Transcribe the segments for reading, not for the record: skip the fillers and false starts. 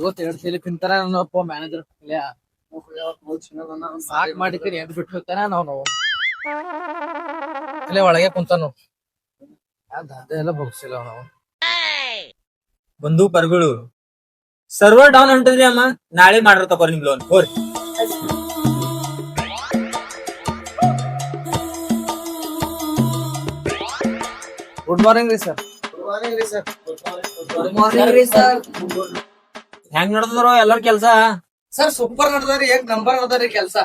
ಇವತ್ತು 2 ಸಲ ತಿಂತಾರ ನನ್ನಪ್ಪ ಮ್ಯಾನೇಜರ್ ಸಾಕ್ ಮಾಡಿಕರಿ ಎದ್ ಬಿಟ್ಟು ಹೋಗ್ತಾನ ನಾವು ಅಲ್ಲೇ ಒಳಗೆ ಕುಂತಾನು ಎಲ್ಲ ಬಗ್ಸಿಲ್ಲ ನಾವು ಬಂದು ಪರ್ಗಳು ಸರ್ವರ್ ಡೌನ್ ಹೊಂಟದ್ರಿ ಅಮ್ಮ ನಾಳೆ ಮಾಡ್ರ ತಗೋರಿ ನಿಮ್ ಲೋನ್ ಹೋರಿ ಗುಡ್ ಮಾರ್ನಿಂಗ್ ರೀ ಸರ್ ಗುಡ್ ಮಾರ್ನಿಂಗ್ ರೀ ಸರ್ ಹೆಂಗ್ ನಡ್ದದ್ರ ಎಲ್ಲಾರ ಕೆಲ್ಸ ಸರ್ ಸೂಪರ್ ನಡ್ದಾರಿ ಏಕ್ ನಂಬರ್ ನಡ್ದಾರಿ ಕೆಲ್ಸ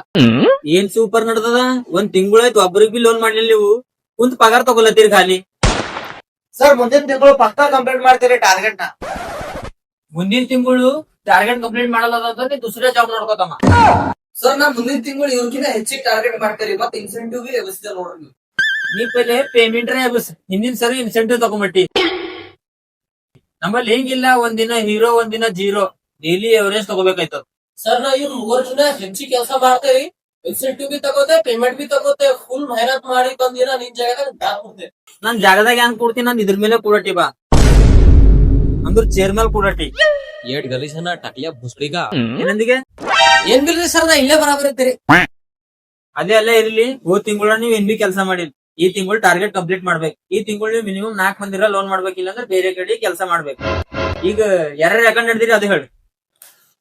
ಏನ್ ಸೂಪರ್ ನಡ್ದದ ಒಂದ್ ತಿಂಗಳಾಯ್ತು ಒಬ್ರಿಗೆ ಬಿ ಲೋನ್ ಮಾಡ್ಲಿಲ್ಲ ನೀವು ಕುಂತ್ ಪಗಾರ ತಗೊಲತ್ತೀರಿ ಖಾಲಿ ಸರ್ ಮುಂದಿನ ತಿಂಗಳು ಪಕ್ಕಾ ಕಂಪ್ಲೀಟ್ ಮಾಡ್ತೀರಿ ಟಾರ್ಗೆಟ್ ನ ಮುಂದಿನ ತಿಂಗಳು ಟಾರ್ಗೆಟ್ ಕಂಪ್ಲೀಟ್ ಮಾಡಲ್ಲ ನೀ ದುಸರಾ ಜಾಬ್ ನೋಡ್ಕೋತಮ್ಮ ಸರ್ ನಾ ಮುಂದಿನ ತಿಂಗಳು ಇವ್ರಿಗಿಂತ ಹೆಚ್ಚಿಗೆ ಟಾರ್ಗೆಟ್ ಮಾಡ್ತೀರಿ ಮತ್ತೆ ಇನ್ಸೆಂಟಿವ್ ಬಿ ವ್ಯವಸ್ಥೆ ನೋಡ್ರಿ ನೀ ಪೈಲೆ ಪೇಮೆಂಟ್ ಹಿಂದಿನ ಸರಿ ಇನ್ಸೆಂಟಿವ್ ತಗೊಂಬಿಟ್ಟಿ ನಮ್ಮಲ್ಲಿ ಹೆಂಗಿಲ್ಲ ಒಂದಿನ ಹೀರೋ ಒಂದಿನ ಜೀರೋ ಡೈಲಿ ಎವರೇಜ್ ತಗೋಬೇಕಾಯ್ತದ ಸರ್ ನಾ ಇವ್ರು 3 ಜನ ಹೆಚ್ಚಿಗೆ ಕೆಲಸ ಮಾಡ್ತೇವಿ ಇನ್ಸೆಂಟಿವ್ ಬಿ ತಗೋತೆ ಪೇಮೆಂಟ್ ಬಿ ತಗೋತೆ ಫುಲ್ ಮೆಹನತ್ ಮಾಡಿ ಬಂದಿನ ನಿನ್ ಜಾಗದಾಗ ನಾನ್ ಜಾಗದಾಗ ಹೆಂಗ್ ಕೊಡ್ತೀನಿ ನಾನ್ ಇದ್ರ ಮೇಲೆ ಕೂಡಟಿ ಬಾ ಅಂದ್ರ ಚೇರ್ ಮೇಲೆ ಕೂಡಟಿ ಏಟ್ ಗಲೀಜನ ಟಕ್ಲಿಯ ಬುಸ್ಲಿಗ ಏನಂದಿಗೆ ಏನ್ ಬಿಲ್ರಿ ಸರ್ ನಾ ಇಲ್ಲೇ ಬರಾಬರ್ ಇರ್ತೀರಿ ಅದೇ ಅಲ್ಲೇ ಇರ್ಲಿ ಹೋದ್ ತಿಂಗಳ ನೀವ್ ಏನ್ ಬಿ ಕೆಲಸ ಮಾಡಿಲ್ಲ ಈ ತಿಂಗಳು ಟಾರ್ಗೆಟ್ ಕಂಪ್ಲೀಟ್ ಮಾಡ್ಬೇಕು ಈ ತಿಂಗಳು ನೀವು ಮಿನಿಮಮ್ 4 ಮಂದಿರ ಲೋನ್ ಮಾಡ್ಬೇಕಿಲ್ಲ ಅಂದ್ರೆ ಬೇರೆ ಕಡೆ ಕೆಲಸ ಮಾಡ್ಬೇಕು ಈಗ ಯಾರ್ಯಾರ ಯಾಕಂಡ್ ಹಿಡ್ದಿರಿ ಅದು ಹೇಳಿ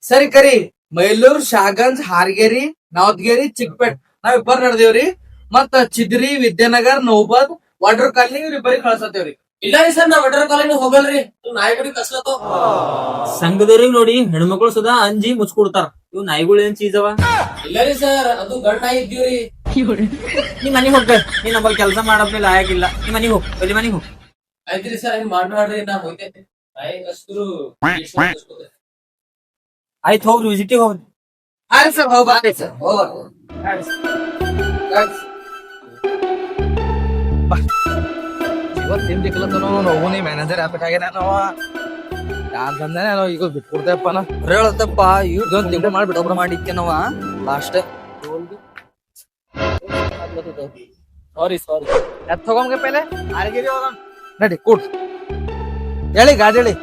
ಸರಿ ಕರಿ ಮೈಲೂರ್ ಶಾಗಂಜ್ ಹಾರ್ಗೇರಿ ನಾವ್ದ್ಗೇರಿ ಚಿಕ್ಪೇಟ್ ನಾವ್ ಇಬ್ಬರ್ ನಡೆದೇವ್ರಿ ಮತ್ತ ಚಿದ್ರಿ ವಿದ್ಯಾನಗರ್ ನೌಬಾದ್ ವಾಟರ್ ಕಾಲನಿ ಇವ್ರಿಬ್ಬರಿಗೆ ಕಳ್ಸತ್ತೇವ್ರಿ ಇಲ್ಲ ರೀ ಸರ್ ನಾ ವಡರ್ ಕಾಲೇಜ್ ಹೋಗಲ್ರಿ ನಾಯಿಗುಡಿ ಕಸ್ಲತ್ತೋ ಸಂಘದವ್ರಿಗೆ ನೋಡಿ ಹೆಣ್ಮಕ್ಳು ಸುಧಾ ಅಂಜಿ ಮುಚ್ಕೊಡ್ತಾರ ಇವ್ ನಾಯಿಗಳು ಏನ್ ಚೀಸ್ ಅವ ಇಲ್ಲ ರೀ ಸರ್ ಅದು ಗಂಡ ನಾಯಿ ಇದ್ದೀವ್ರಿ ನೀ ಮನಿಗ್ ಹೋಗ್ಬೇಕು ನೀ ನಮ್ಮಲ್ಲಿ ಕೆಲಸ ಮಾಡಪ್ಲಿಲ್ಲ ಆಯಾಗಿಲ್ಲ ನೀ ಮನಿಗ್ ಹೋಗ್ ಬಲಿ ಮನಿಗ್ ಹೋಗ್ ಆಯ್ತ್ರಿ ಸರ್ ಹಿಂಗ್ ಮಾಡ್ರಿ ನಾ ಹೋಗ್ತೇನೆ ನಾಯಿ ಕಸ್ತರು ಆಯ್ತು ಹೋಗ್ರಿ ವಿಸಿಟಿಗೆ ಹೋಗ್ರಿ ಆಯ್ತು ಸರ್ ಹೋಗ್ಬಾರ್ರಿ ಸರ್ ಇವತ್ತು ತಿಂಡಿ ಕಲತನೋ ನೋವು ನೀ ಮ್ಯಾನೇಜರ್ ಆಗ್ಬೇಕಾಗ್ಯಾನ ನಾವ ಯಾರ್ ಬಂದಾನೆ ನಾವು ಈಗ ಬಿಟ್ಕೊಡ್ತೇವಪ್ಪ ನಾ ಹೇಳತ್ತಪ್ಪ ಇವ್ರದೊಂದ್ ತಿಂಗಳು ಮಾಡ್ಬಿಟ್ಟು ಒಬ್ರು ಮಾಡಿಕ್ಕೆ ನಾವ ಲಾಸ್ಟ್ ಸಾರಿ ಎತ್ ಹೋಗಮ್ಗೆ ಪೈಲೆ ಹಾರ್ಗೇರಿ ಹೋಗಮ್ ನಡಿ ಕೂಡ್ ಹೇಳಿ ಗಾಡಿ ಹೇಳಿ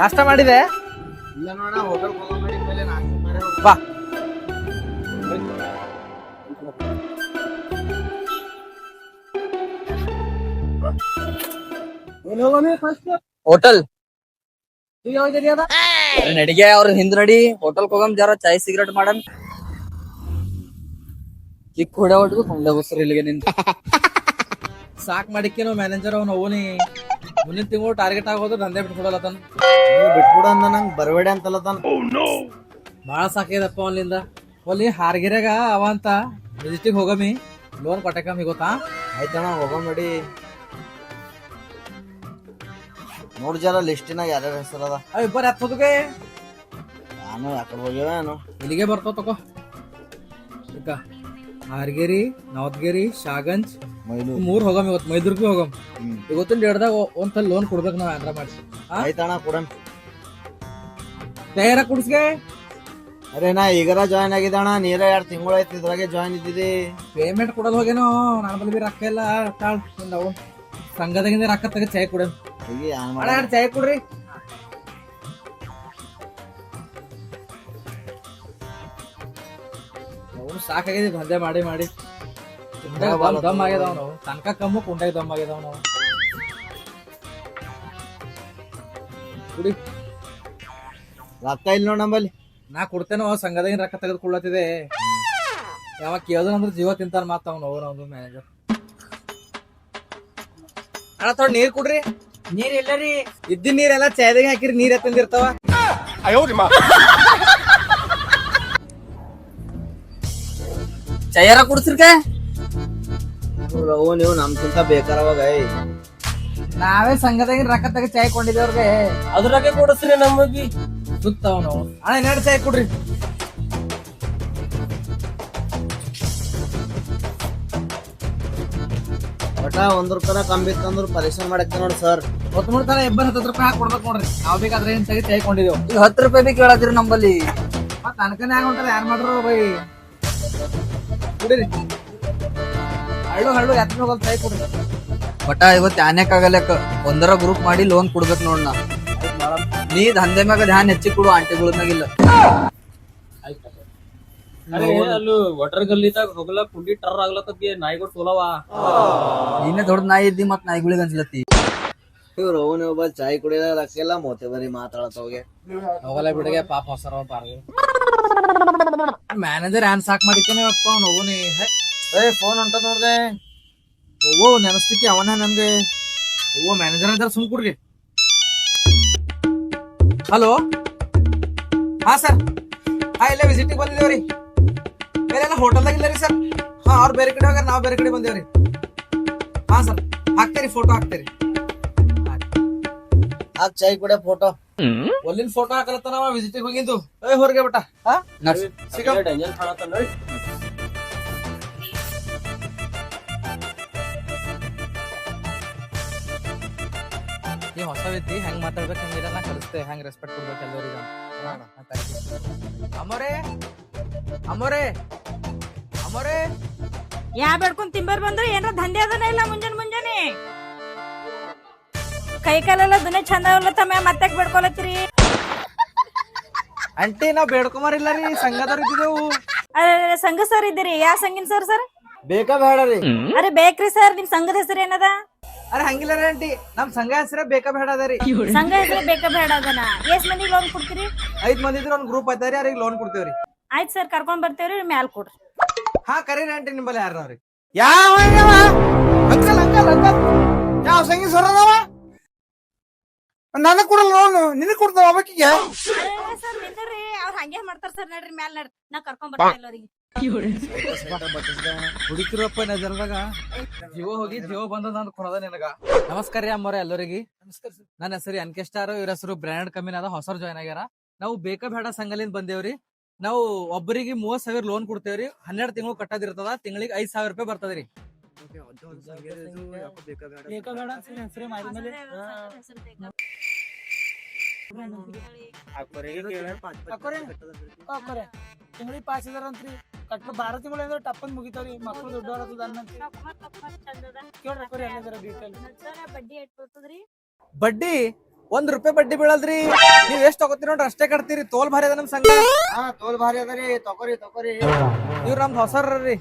ನಾಷ್ಟ ಮಾಡಿದೆ ಇಲ್ಲ ನೋಡ ಹೋಟೆಲ್ ಮಾಡಿ ಪೈಲೆ ನಾಷ್ಟ ಬಾ ಹೋಟೆಲ್ ಯಾವ್ದು ನಡಿಗೆ ಅವ್ರ ಹಿಂದ್ ನಡಿ ಹೋಟೆಲ್ ಹೋಗಮ್ ಜರ ಚಾಯ್ ಸಿಗರೇಟ್ ಮಾಡಮ್ ಕಿಕ್ ಹೊಡೆ ಒಟ್ಗು ಕೊಂಡೆ ಬಸ್ರಿ ಇಲ್ಲಿಗೆ ನಿಂತ ಸಾಕ್ ಮಾಡಿಕ್ಕೆ ನಾವು ಮ್ಯಾನೇಜರ್ ಅವ್ನು ಅವನಿ ಮುಂದಿನ ತಿಂಗಳು ಟಾರ್ಗೆಟ್ ಆಗೋದು ದಂಧೆ ಬಿಟ್ಕೊಡಲತನ ಬಿಟ್ಬಿಡ ಅಂದ ನಂಗ್ ಬರಬೇಡ ಅಂತಲ್ಲತಾನ ಬಾಳ ಸಾಕಿದಪ್ಪ ಅವನಿಂದ ಅಲ್ಲಿ ಹಾರ್ಗಿರಾಗ ಅವ ಅಂತ ವಿಸಿಟಿಗೆ ಹೋಗಮಿ ಲೋನ್ ಕೊಟ್ಟಕಮ್ಮಿ ಗೊತ್ತಾ ಆಯ್ತಣ್ಣ ಹೋಗೋ ನೋಡಿ ನೋಡ್ ಜರ ಲಿಸ್ಟಿನಾಗ ಯಾರ್ಯಾರ ಹೆಸರದ ಅವ್ ಇಬ್ಬರು ಎತ್ತೋದಕ್ಕೆ ನಾನು ಯಾಕಡೆ ಹೋಗ್ಯಾವೇನು ಇಲ್ಲಿಗೆ ಬರ್ತಾವ ತಗೋ ಈಗ ಹಾರ್ಗೇರಿ ನವದ್ಗೇರಿ ಶಾಗಂಜ್ ಮೈಲೂರು 3 ಹೋಗಮ್ ಇವತ್ತು ಮೈದೂರ್ಗೂ ಹೋಗಮ್ ಇವತ್ತಿನ ಡೇಟ್ದಾಗ ಒಂದ್ಸಲ ಲೋನ್ ಕೊಡ್ಬೇಕು ನಾವ್ ಆಂಡ್ರ ಮಾಡಿ ಆಯ್ತಣ್ಣ ಕೊಡಮ್ ತಯಾರ ಕುಡ್ಸ್ಗೆ ಅರೆ ನಾ ಈಗರ ಜಾಯ್ನ್ ಆಗಿದ್ದಣ್ಣ ನೀರ 2 ತಿಂಗಳು ಆಯ್ತು ಇದ್ರಾಗೆ ಜಾಯ್ನ್ ಇದ್ದಿದಿ ಪೇಮೆಂಟ್ ಕೊಡೋದು ಹೋಗೇನೋ ನನ್ನ ಬಳಿ ರೊಕ್ಕ ಇಲ್ಲ ತಾಳ್ ನಾವು ಸಂಘದಾಗಿಂದ ರೊಕ್ಕ ತೆಗೆದು ಚಾಯ್ ಕೊಡಮ್ ಈಗ ಏನ್ ಅಣ್ಣ ಚಾಯ್ ಕೊಡ್ರಿ ಅವ್ನು ಸಾಕಾಗಿದೆ ದಂಧೆ ಮಾಡಿ ಮಾಡಿ ದಮ್ ಆಗ್ಯದಾವ್ ನಾವು ತನಕ ಕಮ್ಮು ಕುಂಡಾಗ ದಮ್ ಆಗ್ಯದಾವ್ ನಾವು ಕುಡಿ ರೊಕ್ಕ ಇಲ್ಲ ನೋಡ್ ನಂಬಲ್ಲಿ ನಾ ಕೊಡ್ತೇನೋ ಸಂಘದಾಗಿನ ರೊಕ್ಕ ತೆಗೆದುಕೊಳ್ಳತ್ತಿದೆ ಯಾವಾಗ ಕೇಳಿದ್ರೆ ಜೀವ ತಿಂತಾರ ಮಾತ ಅವ್ನು ಮ್ಯಾನೇಜರ್ ಅಣ್ಣ ತೊಗೊಂಡ್ ನೀರ್ ಕುಡ್ರಿ ನೀರ್ ಎಲ್ಲರಿ ಇದ್ದ ನೀರೆಲ್ಲ ಚಾಯ್ದಾಗ ಹಾಕಿರಿ ನೀರ್ ಎತ್ತಂದಿರ್ತಾವ ಚೈಯಾರ ಕುಡ್ಸಿರ್ಕ ಅವು ನೀವು ನಮ್ಕಿಂತ ಬೇಕಾರವಾಗ ನಾವೇ ಸಂಘದಾಗಿನ ರೊಕ್ಕ ತೆಗೆದು ಚಾಯ್ ಕೊಂಡಿದ್ದೇವ್ರಿಗೆ ಅದ್ರಾಗೆ ಕೊಡಿಸ್ರಿ ನಮಗಿ ಸುತ್ತವ್ ನಾವು ಅಣ್ಣ ಇನ್ನೆರಡು ಚಾಯ್ ಕೊಡ್ರಿ ಒಟ 1 ರೂಪಾಯಿ ಕಮ್ಮಿ ಇತ್ತಂದ್ರ ಪರಿಶ್ರಮ ಮಾಡಕ್ಕೆ ನೋಡಿ ಸರ್ 33 ತರ 10 ರೂಪಾಯಿ ಹಾಕಿ ಕೊಡ್ಬೇಕು ನೋಡ್ರಿ ನಾವ್ ಬೇಕಾದ್ರೆ ಏನ್ ತೆಗೆದು ಚಾಯ್ ಕೊಂಡಿದ್ದೇವ್ ಈಗ 10 ರೂಪಾಯಿ ಬಿ ಕೇಳತ್ರಿ ನಂಬಲ್ಲಿ ಮತ್ತ ಅನ್ಕನೇ ಆಗೋಂಟಾರ ಯಾರು ಮಾಡ್ರು ಬೈ ಕುಡಿರಿ ಹಳ್ಳು ಎತ್ತ ಹೋಗಲ್ ಚಾಯ್ ಕೊಡ್ರಿ ಒಟ್ಟ ಇವತ್ತು ಯಾನ್ಯಾಕಾಗಲಕ್ಕ ಒಂದರ ಗ್ರೂಪ್ ಮಾಡಿ ಲೋನ್ ಕೊಡ್ಬೇಕು ನೋಡ್ನ. ನೀ ದಂಧೆ ಮ್ಯಾಗ ಧ್ಯಾನ್ ಹೆಚ್ಚಿಗೆ ಕೊಡು, ಆಂಟಿಗಳ ಮ್ಯಾಗಿಲ್ಲ. ಅಲ್ಲೂ ವಾಟರ್ ಗಲ್ಲಿದಾಗ ಹೋಗ್ಲ ಕುಂಡಿ ಟರ್ ಆಗ್ಲತ್ತದ ನಾಯಿಗಳು ಸೋಲವ. ನೀನೇ ದೊಡ್ಡ ನಾಯಿ ಇದ್ದಿ ಮತ್ ನಾಯಿಗಳಿಗೆ ಅನ್ಸ್ಲತ್ತಿ. ಇವ್ರು ಒಬ್ಬ ಚಾಯ್ ಕುಡಿಯೋದ ರೊಕ್ಕಿಲ್ಲ ಮೋತೆ ಬರೀ ಮಾತಾಡತ್ತವ್ಗೆ. ಹೋಗಲ್ಲ ಬಿಡಗೆ ಪಾಪ ಹೊಸರ ಮ್ಯಾನೇಜರ್ ಏನ್ ಸಾಕ್ ಮಾಡಿಕೇನೆ ಅಪ್ಪ ಅವ್ನು ಹೋಗೋನಿ. ಫೋನ್ ಹೊಂಟದ ನೋಡ್ದೆ. ಹೋಗೋ ನೆನಸ್ತಿಕ್ಕೆ ಅವನ ನನ್ಗೆ. ಹೋಗೋ ಮ್ಯಾನೇಜರ್ ಅಂತ ಸುಮ್ ಕುಡ್ಗೆ. ಹಲೋ, ಹಾ ಸರ್, ಹಾ ಇಲ್ಲೇ ವಿಸಿಟಿಗೆ ಬಂದಿದ್ದೇವ್ರಿ. ಬೇರೆ ಹೋಟೆಲ್ದಾಗ ಇಲ್ಲ ರೀ ಸರ್. ಹಾ ಅವ್ರು ಬೇರೆ ಕಡೆ ಹೋಗ್ಯಾರ, ನಾವ್ ಬೇರೆ ಕಡೆ ಬಂದೇವ್ರಿ. ಹಾ ಸರ್ ಹಾಕ್ತೇರಿ, ಫೋಟೋ ಹಾಕ್ತೇರಿ. ಆ ಚಾಯ್ ಕುಡಿಯೋ ಫೋಟೋ ಒಲ್ಲಿನ ಫೋಟೋ ಹಾಕಲತ್ತ ನಾವ ವಿಸಿಟಿಗೆ ಹೋಗಿದ್ದು. ಹೊರಗೆ ಬಿಟ್ಟ. ಹಾ ಸಿಗಮ್. ಡೇಂಜರ್ ಕಾಣತ್ತಲ್ಲ. ಈ ಹೊಸ ವ್ಯಕ್ತಿ ಹೆಂಗ್ ಮಾತಾಡ್ಬೇಕು ಹಂಗಿರಲ್ಲ ಕಲಿಸ್ತೇ, ಹೆಂಗ್ ರೆಸ್ಪೆಕ್ಟ್ ಕೊಡ್ಬೇಕು ಎಲ್ಲರಿಗೂ. ಅಮೋರೆ ಅಮೋರೆ ಅಮೋರೆ ಯಾ ಬೇಡ್ಕೊಂಡ್ ತಿಂಬರ್ ಬಂದ್ರೆ ಏನ್ರ ದಂಧೆ ಅದನ ಇಲ್ಲ ಮುಂಜಾನೆ ಕೈ ಕಾಲೆಲ್ಲ ದುನೆ ಚಂದ ಅವಲತ್ತಮ್ಮ ಮತ್ತೆ ಬೇಡ್ಕೊಳತ್ತೀರಿ. ಅಂಟಿ ನಾವ್ ಬೇಡ್ಕೊಂಬಾರಿಲ್ಲ ರೀ, ಸಂಘದವ್ರು ಇದ್ದಿದ್ದೆವು. ಅರೆ ಸಂಘ ಸರ್ ಇದ್ದೀರಿ? ಯಾ ಸಂಘಿನ ಸರ್? ಸರ್ ಬೇಕಾ ಬೇಡ ರೀ? ಅರೆ ಬೇಕ್ರಿ ಸರ್, ನಿಮ್ ಸಂಘದ ಹೆಸರು ಏನದ? ಅರೆ ಹಂಗಿಲ್ಲ ರೀ ಆಂಟಿ, ನಮ್ ಸಂಘ ಹೆಸರೇ ಬೇಕಾ ಬೇಡ ಅದ ರೀ. ಸಂಘ ಹೆಸರು ಬೇಕಾ ಬೇಡ ಅದನ? ಎಷ್ಟ್ ಮಂದಿ ಲೋನ್ ಕೊಡ್ತೀರಿ? 5 ಮಂದಿ ಇದ್ರ ಒಂದ್ ಗ್ರೂಪ್ ಐತಾರಿ, ಅವ್ರಿಗೆ ಲೋನ್ ಕೊಡ್ತೇವ್ರಿ. ಆಯ್ತು ಸರ್, ಕರ್ಕೊಂಡ್ ಬರ್ತೇವ್ರಿ, ಮ್ಯಾಲ್ ಕೊಡ್ರಿ. ಹಾ ಕರೀರಿ ಆಂಟಿ, ನಿಂಬಲ್ಲಿ ಯಾರ ಅವ್ರಿ? ಯಾವ ಅಂಕಲ್ ಅಂಕಲ್ ಅಂಕಲ್ ಯಾವ ಸಂಗೀತ ಸರದವ ನನಗ್ ಕೊಡಲ್ಲ ಲೋನು, ನಿನಗ್ ಕೊಡ್ತಾವ ಅವಕಿಗೆ. ಸರ್ ನಿಂದ್ರಿ, ಅವ್ರ ಹಂಗೆ ಮಾಡ್ತಾರ ಸರ್. ನಡ್ರಿ ಮ್ಯಾಲ್ ನಡ್ರಿ, ನಾ ಕರ್ಕೊಂಡ್ ಬರ್ತೀನಿ ಅವ್ರಿಗೆ. ಹುಡುಕಿರಪ್ಪ ನಜರ್ದಾಗ ಜೀವ ಹೋಗಿ ಜೀವ ಬಂದದ ಅಂತ ಕೊಡದ ನಿನಗ. ನಮಸ್ಕಾರ ರೀ ಅಮ್ಮವ್ರೆ ಎಲ್ಲರಿಗೆ. ನನ್ನ ಹೆಸರು ಅನ್ಕೆಸ್ಟಾರ್, ಇವ್ರ ಹೆಸರು ಬ್ರ್ಯಾಂಡ್ ಕಮ್ಮಿನ ಅದ, ಹೊಸರು ಜಾಯ್ನ್ ಆಗ್ಯಾರ. ನಾವು ಬೇಕಾ ಬೇಡ ಸಂಘಲಿಂದ ಬಂದೇವ್ರಿ. ನಾವು ಒಬ್ಬರಿಗೆ 30,000 ಲೋನ್ ಕೊಡ್ತೇವ್ರಿ. 12 ತಿಂಗಳು ಕಟ್ಟೋದಿರ್ತದ, ತಿಂಗಳಿಗೆ 5,000 ರೂಪಾಯಿ ಬರ್ತದ್ರಿ. ತಿಂಗಳಿಗೆ 5,000 ಅಂತ್ರಿ ಕಟ್ಟ 12 ತಿಂಗಳು ಅಂದ್ರೆ ಟಪ್ಪನ್ ಮುಗಿತಾವ್ರಿ. ಮಕ್ಳು ದೊಡ್ಡವ್ರ ಬಡ್ಡಿ 1 ರೂಪಾಯಿ ಬಡ್ಡಿ ಬೀಳಲ್ರಿ. ನೀವ್ ಎಷ್ಟ್ ತಗೋತೀರಿ ನೋಡ್ರಿ ಅಷ್ಟೇ ಕಟ್ತೀರಿ. ತೋಲ್ ಭಾರಿ ಅದ ನಮ್ ಸಂಘ. ಹಾ ತೋಲ್ ಭಾರಿ ಅದರಿ, ತಗೋರಿ ತಗೋರಿ. ಇವ್ರು ನಮ್ದು ಹೊಸರ್ರಿ,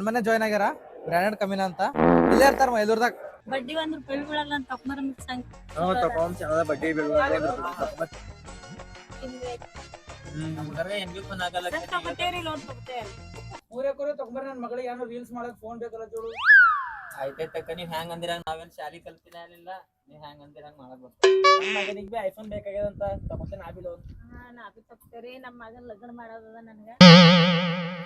ಮನೆ ಜಾಯ್ನ್ ಆಗ್ಯಾರ, ಬ್ರ್ಯಾಂಡೆಡ್ ಕಮ್ಮಿನ ಅಂತ. ಇಲ್ಲೇ ಇರ್ತಾರ ಮೈಲೂರ್ದಾಗ. ಬಡ್ಡಿ 1 ರೂಪಾಯಿ ಬೀಳಲ್ಲ ಅಂತ ತಕೊಂಬರ ಸಂಘ. ಬಡ್ಡಿ ತಗೋತೇವ್ರಿ, ಲೋನ್ ತಗೋತೇವ್ರಿ. ಊರೇ ತಗೊಂಬರ್ರಿ. ನನ್ ಮಗಳಿಗೆ ಏನೋ ರೀಲ್ಸ್ ಮಾಡಕ್ ಫೋನ್ ಬೇಕಲ್ಲ ಚೂಡು. ಆಯ್ತಕ್ಕ, ನೀವ್ ಹೆಂಗ್ ಅಂದಿರಂಗ ನಾವೇನ್ ಶಾಲಿ ಕಲ್ತಿನ ಇಲ್ಲ. ನೀವ್ ಹೆಂಗ್ ಅಂದಿರಂಗ ಮಾಡಕ್ ಬರ್ತ. ನನ್ ಮಗನಿಗೆ ಬಿ ಐಫೋನ್ ಬೇಕಾಗ್ಯದ ಅಂತ ತಗೋತೇನೆ. ನಾ ಬಿ ಲೋನ್ ನಾ ಬಿ ತಗೋತೇವ್ರಿ. ನಮ್ ಮಗನ್ ಲಗ್ನ ಮಾಡೋದದ ನನ್ಗ.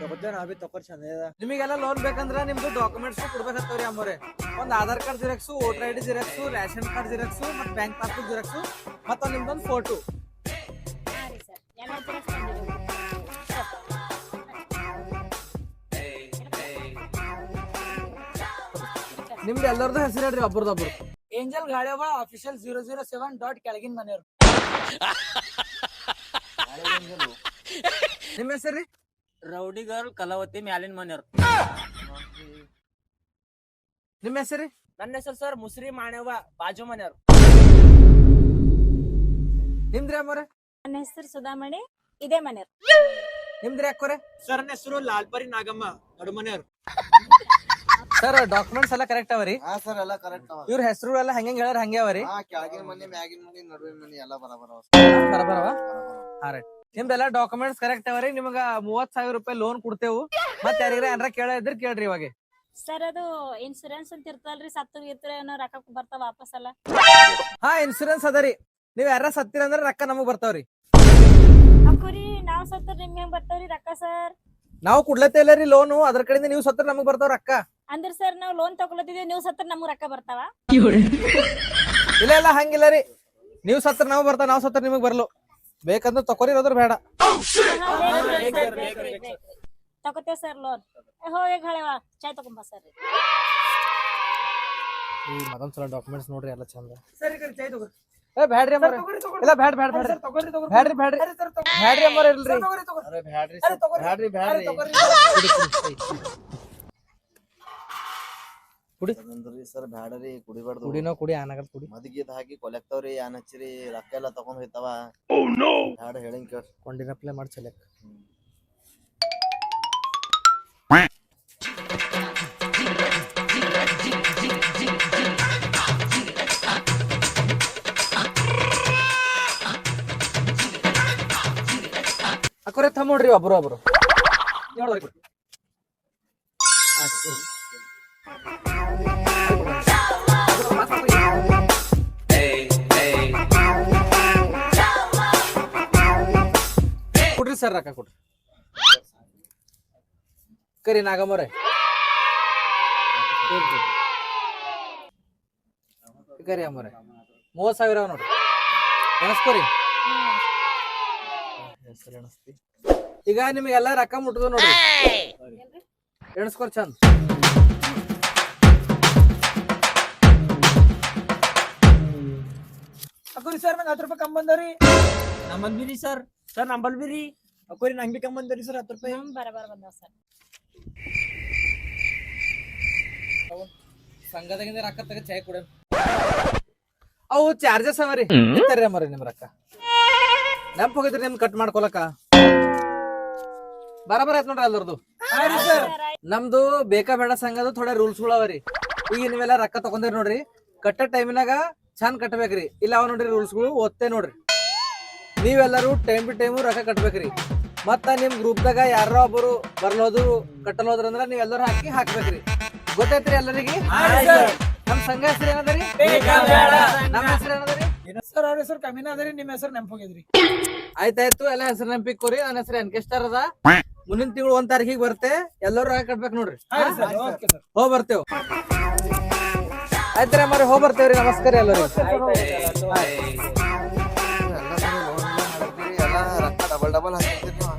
ತಗೋತೇನೆ, ನಾ ಬಿ ತಗೋರ್ ಚಂದ ಅದ. ನಿಮಗೆಲ್ಲ ಲೋನ್ ಬೇಕಂದ್ರ ನಿಮ್ದು ಡಾಕ್ಯುಮೆಂಟ್ಸ್ ಕೊಡ್ಬೇಕಾಗ್ತಾವ್ರಿ ಅಮ್ಮವ್ರೆ. ಒಂದ್ Aadhaar card Xerox, voter ID Xerox, ration card Xerox, ಮತ್ ಬ್ಯಾಂಕ್ ಪಾಸ್ಬುಕ್ ಜಿರಾಕ್ಸು, ಮತ್ತ ನಿಮ್ದೊಂದು ಫೋಟೋ. ಹಾ ರೀ ಸರ್, ಎಲ್ಲ ಜೆರಾಕ್ಸ್ ತಂದಿದ್ದೀವಿ. ನಿಮ್ದು ಎಲ್ಲರದು ಹೆಸರು ಹೇಳ್ರಿ, ಒಬ್ಬರದೊಬ್ರು. ಏಂಜಲ್ ಗಾಳಿಯವ ಅಫಿಷಿಯಲ್ 007 ಕೆಳಗಿನ ಮನೆಯವ್ರು. ನಿಮ್ ಹೆಸರು? ರೌಡಿ ಗರ್ಲ್ ಕಲಾವತಿ ಮ್ಯಾಲಿನ ಮನೆಯವ್ರು. ನಿಮ್ ಹೆಸರು? ನನ್ನ ಹೆಸರು ಸರ್ ಮುಸ್ರಿ ಮಾಣವ ಬಾಜು ಮನೆಯವ್ರು. ನಿಮ್ದ್ರಿ ಅಮ್ಮವ್ರೆ? ನನ್ನ ಹೆಸರು ಸುಧಾಮಣಿ, ಇದೇ ಮನೆಯವ್ರು. ನಿಮ್ದ್ರಿ ಅಕ್ಕೋರೆ? ಸರ್ ನನ್ನ ಹೆಸರು ಲಾಲ್ಪರಿ ನಾಗಮ್ಮ ನಡು ಮನೆಯವ್ರು. ಸರ್ ಡಾಕ್ಯುಮೆಂಟ್ಸ್ ಎಲ್ಲ ಕರೆಕ್ಟ್ ಅವರಿ? ಹಾ ಸರ್ ಎಲ್ಲ ಕರೆಕ್ಟ್ ಅವ. ಇವ್ರ ಹೆಸರು ಎಲ್ಲ ಹಂಗೆ ಹೇಳ್ಯಾರ ಹಂಗೆ ಅವರಿ? ಹಾ ಕೆಳಗಿನ ಮನೆ ಮ್ಯಾಗಿನ ಮನೆ ನಡುವಿನ ಮನೆ ಎಲ್ಲ ಬರಬರ ಅವ. ಬರಬರವ? ಹಾ ರೈಟ್. ನಿಮ್ದೆಲ್ಲ ಡಾಕ್ಯುಮೆಂಟ್ಸ್ ಕರೆಕ್ಟ್ ಅವರಿ. ನಿಮ್ಗ 30,000 ರೂಪಾಯಿ ಲೋನ್ ಕೊಡ್ತೇವು. ಮತ್ ಯಾರಿಗಾರ ಏನಾರ ಕೇಳಿದ್ರ ಕೇಳ್ರಿ ಇವಾಗ. ಸರ್ ಅದು ಇನ್ಸೂರೆನ್ಸ್ ಅಂತ ಇರ್ತಲ್ರಿ, ಸತ್ತು ಇರ್ತಾರೆ ಏನೋ ರೊಕ್ಕ ಬರ್ತಾವ ವಾಪಸ್ ಅಲ್ಲ? ಹಾ ಇನ್ಸೂರೆನ್ಸ್ ಅದರಿ. ನೀವ್ ಯಾರ ಸತ್ತಿರ ಅಂದ್ರ ರೊಕ್ಕ ನಮಗ್ ಬರ್ತಾವ್ರಿ. ಅಕ್ಕುರಿ ನಾವ್ ಸತ್ತ ನಿಮ್ಗೆ ಬರ್ತಾವ್ರಿ ರೊಕ್ಕ ಸರ್? ನಾವು ಕೊಡ್ಲತ್ತೇ ಇಲ್ಲ ರೀ ಲೋನು, ಅದ್ರ ಕಡೆಯಿಂದ ನೀವು ಸತ್ರ ನಮಗ್ ಬರ್ತಾವ ರೊಕ್ಕ. ಅಂದ್ರ ಸರ್ ನಾವ್ ಲೋನ್ ತಗೊಳತಿದೀವಿ, ನೀವು ಸತ್ತ ನಮ್ಗ್ ರೊಕ್ಕ ಬರ್ತಾವ? ಇಲ್ಲ ಇಲ್ಲ ಹಂಗಿಲ್ಲ ರೀ. ನೀವ್ ಸತ್ರ ನಾವ್ ಬರ್ತಾವ, ನಾವ್ ಸತ್ರ ನಿಮಗ್ ಬರ್ಲು. ಬೇಕಂದ್ರ ತಕೋರಿ, ಇರೋದ್ರ ಬೇಡ. ತಗೋತೇವ್ ಸರ್ ಲೋನ್. ಹೋಗಿ ಹಳೆವ ಚಾಯ್ ತಗೊಂಬ ಸರ್. ಮತ್ತೊಂದ್ ಸಲ ಡಾಕ್ಯುಮೆಂಟ್ಸ್ ನೋಡ್ರಿ ಎಲ್ಲ ಚಂದ. ಸರಿ ಚಾಯ್ ತಗೋ. ಬ್ಯಾಡ್ರಿ ಅಮ್ಮ. ಇಲ್ಲ ಬ್ಯಾಡ್ರಿ ಬ್ಯಾಡ್ರಿ ತಗೋರಿ ತಗೋರಿ ಬ್ಯಾಡ್ರಿ ಬ್ಯಾಡ್ರಿ ಬ್ಯಾಡ್ರಿ ಅಮ್ಮ ಇಲ್ರಿ. ಅರೆ ಬ್ಯಾಡ್ರಿ ಸರ್, ಬ್ಯಾಡ್ರಿ ಬ್ಯಾಡ್ರಿ. ಕುಡಿ. ಅದಂದ್ರಿ ಸರ್ ಬ್ಯಾಡರಿ ಕುಡಿಬಾರ್ದು. ಕುಡಿನೋ ಕುಡಿ ಆನಾಗತ್ ಕುಡಿ. ಮದಿಗಿದ್ ಹಾಕಿ ಕೊಲೆಕ್ತಾವ್ರಿ ಯಾನ್ ಹಚ್ಚಿರಿ ರೊಕ್ಕ ಎಲ್ಲ ತಗೊಂಡ್ ಹೋಯ್ತಾವ. ಬ್ಯಾಡ ಹೇಳಿಂಗ್ ಕೇಳ್ರಿ. ಕೊಂಡಿನಪ್ಲೆ ಮಾಡಿ ಚೆಲ್ಲಕ್. ಅಕ್ಕೋರೆ ಥಮ್ ನೋಡ್ರಿ ಒಬ್ರು ಕೊಡ್ರಿ ಸರ್ ರೊಕ್ಕ ಕೊಡ್ರಿ. ಕರಿ ನಾಗಮ್ಮರೆ ಕರಿ ಅಮ್ಮರೆ 30,000 ನೋಡ್ರಿ ಎಣಸ್ಕೋರಿ. ಈಗ ನಿಮ್ಗೆಲ್ಲ ರೊಕ್ಕ ಮುಟ್ಟದ ನೋಡ್ರಿ ಎಣಸ್ಕೋರ್ ಚಂದ. ಅಕ್ಕೋರಿ ಸರ್ ನಂಗೆ 10 ರೂಪಾಯಿ ಕಮ್ಮಿ ಬಂದವ್ರಿ. ನಮ್ಮಂದಿರಿ ಸರ್. ಸರ್ ನಂಬಲ್ ಬಿರಿ ಅಕ್ಕೋರಿ ನಂಗೆ ಬಿ ಕಮ್ಮಿ ಬಂದವ್ರಿ ಸರ್ 10 ರೂಪಾಯಿ. ಬರಬರ ಬಂದವ ಸರ್. ಸಂಘದಾಗಿಂದ ರೊಕ್ಕ ತಗ ಚಾಯ್ ಕೊಡ. ಅವು ಚಾರ್ಜಸ್ ಅವರಿ ಇರ್ತಾರ್ರಿ ಅಮ್ಮರಿ ನಿಮ್ ರೊಕ್ಕ ನೆನಪು ಹೋಗಿದ್ರಿ ನಿಮ್ ಕಟ್ ಮಾಡ್ಕೊಳಕ. ಬರಬರ ಆಯ್ತು ನೋಡ್ರಿ ಅಲ್ದರ್ದು. ನಮ್ದು ಬೇಕಾ ಬೇಡ ಸಂಘದ ಥೋಡೆ ರೂಲ್ಸ್ ಗಳು ಅವರಿ. ಈಗ ನೀವೆಲ್ಲ ರೊಕ್ಕ ತಗೊಂಡಿರಿ ನೋಡ್ರಿ ಕಟ್ಟ ಟೈಮಿನಾಗ ಚಂದ್ ಕಟ್ಬೇಕ್ರಿ. ಇಲ್ಲ ಅವ ನೋಡ್ರಿ ರೂಲ್ಸ್ ಗಳು ಓದ್ತೆ ನೋಡ್ರಿ. ನೀವೆಲ್ಲರೂ ಟೈಮ್ ಟು ಟೈಮು ರೊಕ್ಕ ಕಟ್ಬೇಕ್ರಿ. ಮತ್ತ ನಿಮ್ ಗ್ರೂಪ್ದಾಗ ಯಾರೋ ಒಬ್ಬರು ಬರ್ಲೋದು ಕಟ್ಟಲೋದ್ರಂದ್ರ ನೀವೆಲ್ಲರೂ ಹಾಕ್ಬೇಕ್ರಿ. ಗೊತ್ತೈತ್ರಿ ಎಲ್ಲರಿಗೆ? ನಮ್ ಸಂಘ ಹೆಸರು ಏನದರಿ? ನಮ್ಮ ಹೆಸರು ಏನದರಿ? ಸರ್ ಅವ್ರ ಹೆಸರು ಕಮ್ಮಿನ ಅದರಿ, ನಿಮ್ಮ ಹೆಸರು ನೆನಪು ಹೋಗಿದ್ರಿ. ಆಯ್ತಾಯ್ತು ಎಲ್ಲ ಹೆಸರು ನೆನಪಿಕೋರಿ. ನನ್ನ ಹೆಸರು ಎನ್ಕೆಸ್ಟಾರ್ ಅದ. ಮುಂದಿನ ತಿಂಗಳು 1 ತಾರೀಕಿಗೆ ಬರ್ತೆ. ಎಲ್ಲರೂ ರೊಕ್ಕ ಕಟ್ಬೇಕು ನೋಡ್ರಿ. ಹೋಗ್ ಬರ್ತೇವ್. ಆಯ್ತ್ರಿ ಅಮ್ಮಾರಿ ಹೋಗ್ ಬರ್ತೇವ್ರಿ. ನಮಸ್ಕಾರ ಎಲ್ಲರಿಗೂ. ಡಬಲ್ ಡಬಲ್ ಹಾಕಿರ್ತೀರಿ ನೀವು.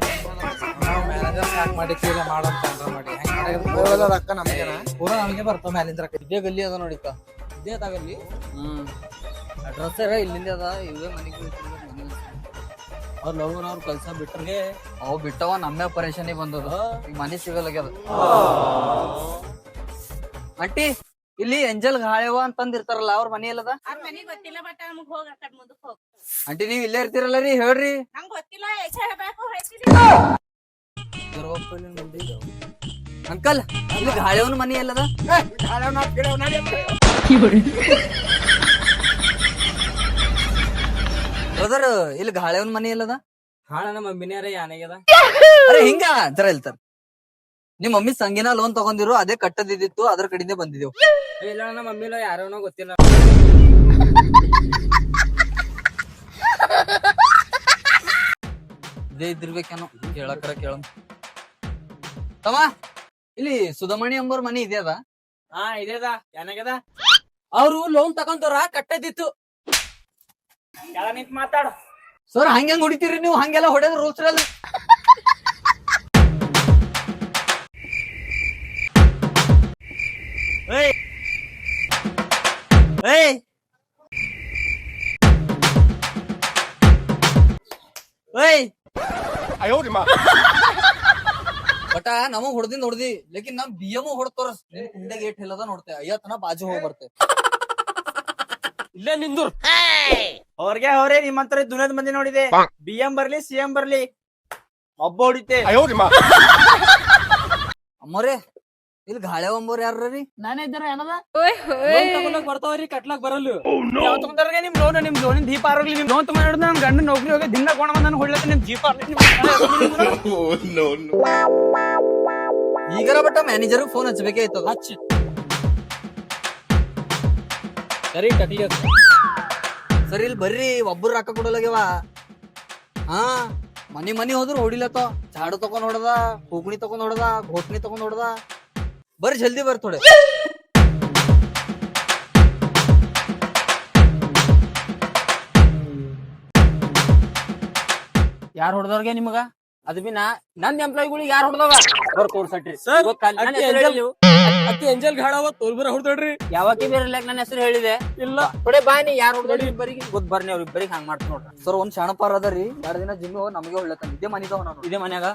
ನಾವು ಮ್ಯಾನೇಜರ್ ಸಾಕ್ ಮಾಡಿ ಕೀಲ ಮಾಡಂತ ಮಾಡಿ ಇವೆಲ್ಲ ರೊಕ್ಕ ನಮಗೇನ? ಪೂರಾ ನಮಗೆ ಬರ್ತಾವ ಮ್ಯಾಲಿಂದ ರೊಕ್ಕ. ಇದೇ ಗಲ್ಲಿ ಅದ ನೋಡಿಕ ಇದೇ ಅದಾಗಲ್ಲಿ. ಅಡ್ರೆಸ್ ಇಲ್ಲಿಂದ ಅದ. ಇವೇ ಮನೆಗೆ ಅವ್ರ ಲವರ್ ಅವ್ರ ಕೆಲ್ಸ ಬಿಟ್ರಿಗೆ ಅವು ಬಿಟ್ಟವ ನಮ್ಮೆ ಪರೇಶಾನಿ ಬಂದದ. ಈಗ ಮನೆ ಸಿಗಲಾಗ್ಯದ. ಆಂಟಿ ಇಲ್ಲಿ ಎಂಜಲ್ ಗಾಳೆವ ಅಂತಂದಿರ್ತಾರಲ್ಲ ಅವ್ರ ಮನಿ ಎಲ್ಲದ? ಅವ್ರ ಮನಿ ಗೊತ್ತಿಲ್ಲ ಬಟ್ ನಮಗ್ ಹೋಗ ಕಟ್ ಮುಂದಕ್ಕೆ ಹೋಗ. ಆಂಟಿ ನೀವ್ ಇಲ್ಲೇ ಇರ್ತೀರಲ್ಲ ರೀ ಹೇಳ್ರಿ. ನಂಗ್ ಗೊತ್ತಿಲ್ಲ ಎಷ್ಟೇ ಹೇಳ್ಬೇಕು ಹೇಳ್ತೀನಿ. ಅಂಕಲ್ ಇಲ್ಲಿ ಗಾಳೆವನ ಮನಿ ಎಲ್ಲದ? ಬ್ರದರ್ ಇಲ್ಲಿ ಗಾಳೆವನ ಮನಿ ಎಲ್ಲದ? ಹಾಳ ನಮ್ಮ ಮಮ್ಮಿನಾರ ಯಾನಾಗ್ಯದ. ಅರೆ ಹಿಂಗ ಜರ ಇಲ್ತಾರ. ನಿಮ್ ಮಮ್ಮಿ ಸಂಗಿನ ಲೋನ್ ತಗೊಂಡಿರು ಅದೇ ಕಟ್ಟದಿದ್ದಿತ್ತು ಅದ್ರ ಕಡೆಯಿಂದ ಬಂದಿದ್ದೇವು. ಇಲ್ಲ ನಮ್ಮ ಮಮ್ಮಿಲ ಯಾರೋನೋ ಗೊತ್ತಿಲ್ಲ. ಇದೇ ಇದ್ದಿರ್ಬೇಕೇನೋ ಕೇಳಕ್ರ ಕೇಳ. ತಮ್ಮ ಇಲ್ಲಿ ಸುಧಮಣಿ ಅಂಬೋರ್ ಮನಿ ಇದೆ ಅದ? ಹಾ ಇದೇದ ಏನಾಗ್ಯದ? ಅವ್ರು ಲೋನ್ ತಗೊಂತಾರ ಕಟ್ಟದಿತ್ತು. ಕೆಳ ನಿಂತ್ ಮಾತಾಡು. ಸರ್ ಹಂಗ ಹೊಡಿತೀರಿ ನೀವು? ಹಂಗೆಲ್ಲ ಹೊಡೆದ್ ರೂಲ್ಸ್ ಇರಲ್ಲ. ಬಟ ನಮಗ್ ಹೊಡ್ದಿನ್ ಹೊಡ್ದಿ ಲೇಕಿನ್ ನಮ್ BM ಹೊಡ್ತಾರ. ಕುಂಡೆಗೆ ಏಟ್ ಹೇಳದ ನೋಡ್ತೆ ಅಯ್ಯತನ ಬಾಜು ಹೋಗಿ ಬರ್ತೆ. ಇಲ್ಲೇ ನಿಂದೂರ್ ಅವ್ರಿಗೆ ಅವ್ರೆ ನಿಮ್ಮಂತರ ದುನಿಯಾದ ಮಂದಿ ನೋಡಿದೆ. BM ಬರ್ಲಿ CM ಬರ್ಲಿ ಒಬ್ಬ ಹೊಡಿತೆ. ಅಮ್ಮೋರೆ ಇಲ್ಲಿ ಗಾಳೆ ಅಂಬೋರ್ ಯಾರ್ರಿ? ನಾನೇ ಇದ್ದಾರ ಏನದ ತಗೊಂಡಾಗ ಬರ್ತಾವ್ರಿ ಕಟ್ಲಾಕ್ ಬರಲ್ಲ. ಯಾವ ತಗೊಂಡ್ರೆ ನಿಮ್ ಲೋನಿನ ದೀಪ ಆರೋಗ್ಲಿ. ನಿಮ್ ಲೋನ್ ತಗೊಂಡ್ ನಮ್ ಗಂಡ ನೌಕರಿ ಹೋಗಿ ದಿನ ಕೋಣ ಬಂದ ಹೊಡ್ಲತ್ತ ನಿಮ್ ದೀಪ ಈಗರ ಬಟ್ಟ ಮ್ಯಾನೇಜರ್ ಫೋನ್ ಹಚ್ಬೇಕಾಯ್ತದ. ಹಚ್ಚ ಸರಿ ಕಟ್ಲಿ. ಸರಿ ಇಲ್ಲಿ ಬರ್ರಿ ಒಬ್ಬರು ರೊಕ್ಕ ಕೊಡಲಾಗ್ಯವ. ಹಾ ಮನಿ ಹೋದ್ರು ಹೊಡಿಲತ್ತ. ಚಾಡು ತಕೊಂಡ್ ಹೊಡದ, ಕೂಗ್ನಿ ತಕೊಂಡ್ ಹೊಡದ, ಘೋಟ್ನಿ ತಕೊಂಡ್ ಹೊಡದ. ಬರ್ರಿ ಜಲ್ದಿ ಬರ್ರಿ ಥೋಡೆ. ಯಾರ್ ಹೊಡೆದವ್ರಿಗೆ ನಿಮಗ? ಅದು ಬಿ ನನ್ ಎಂಪ್ಲಾಯಿಗಳಿಗೆ ಯಾರು ಹೊಡೆದವ ತೋರ್ಸಟ್ರಿ. ಅಕ್ಕಿ ಎಂಜಲ್ ಗಾಡವ ತೋಲ್ಬರ ಹೊಡ್ದಡ್ರಿ. ಯಾವಕ್ಕೆ ಬೇರೆ ನನ್ನ ಹೆಸರು ಹೇಳಿದೆ ಇಲ್ಲ. ಥೋಡೆ ಬಾನಿ ಯಾರು ಹೊಡೆದ್ರಿ ಇಬ್ಬರಿಗೆ ಗೊತ್ತ ಬರ್ನಿ. ಅವ್ರ ಇಬ್ಬರಿಗೆ ಹಂಗ ಮಾಡ್ತೀನಿ ನೋಡ್ರಿ. ಸರ್ ಒಂದ್ ಶಾಣಪಾರ ಅದರಿ 2 ದಿನ ಜಿಮ್ ಹೋಗಿ ನಮಗೆ ಹೊಳ್ಳತಂದ. ಇದೇ ಮನಿದವ ನಾನು. ಇದೇ ಮನ್ಯಾಗ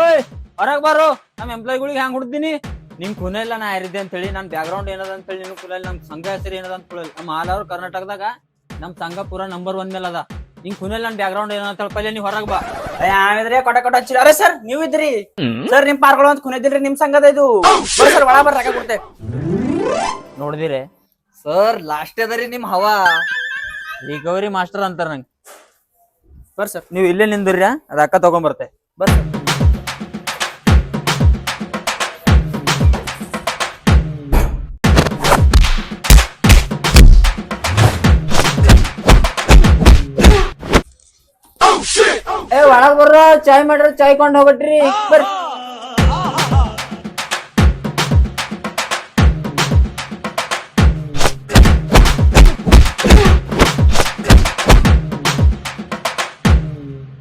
ಓಯ್ ಹೊರಗ್ ಬಾರೋ. ನಮ್ ಎಂಪ್ಲಾಯಿಗಳಿಗೆ ಹ್ಯಾಂಗ್ ಹೊಡ್ದೀನಿ ನಿಮ್ ಕುನ ಇಲ್ಲ ನಾ ಯಾರಿದ್ದೆ ಅಂತ ಹೇಳಿ ನನ್ ಬ್ಯಾಕ್ ಗ್ರೌಂಡ್ ಏನದ ಅಂತ ಹೇಳಿ ನಿನ್ ಕುನ ನಮ್ ಸಂಘ ಹೆಸರು ಏನದ ಅಂತ ಹೇಳಿ ನಮ್ಮ ಆಲ್ ಕರ್ನಾಟಕದಾಗ ನಮ್ ಸಂಘ ಪೂರಾ ನಂಬರ್ 1 ಮೇಲೆ ಅದ. ನಿಂಗ್ ಕುನ ಇಲ್ಲ ನನ್ ಬ್ಯಾಕ್ ಗ್ರೌಂಡ್ ಏನಂತ ಹೇಳಿ ಪಲ್ಲೆ ನೀವ್ ಹೊರಗ್ ಬಾ. ಯಾವಿದ್ರೆ ಕೊಟ ಹಚ್ಚಿರ ಅರೆ ಸರ್ ನೀವ್ ಇದ್ರಿ ಸರ್ ನಿಮ್ ಪಾರ್ಗಳು ಅಂತ ಕುಣಿದಿಲ್ರಿ ನಿಮ್ ಸಂಘದ ಇದು ಬರ್ರಿ ಸರ್ ಒಳ ಬರ್ರಿ ರೊಕ್ಕ ಕೊಡ್ತೇವೆ. ನೋಡಿದಿರಿ ಸರ್ ಲಾಸ್ಟ್ ಅದರಿ ನಿಮ್ ಹವಾ ರಿಕವರಿ ಮಾಸ್ಟರ್ ಅಂತಾರ ನಂಗೆ. ಬರ್ರಿ ಸರ್ ನೀವ್ ಇಲ್ಲೇ ನಿಂದ್ರಿ ರೊಕ್ಕ ತಗೊಂಬರ್ತೆ. ಬರ್ರಿ ಏ ಒಳಗ್ ಬರ್ರ ಚಾಯ್ ಮಾಡ್ರಿ ಚಾಯ್ ಕೊಂಡ್ ಹೋಗ್ಬಿಟ್ರಿ ಬರ್ರಿ.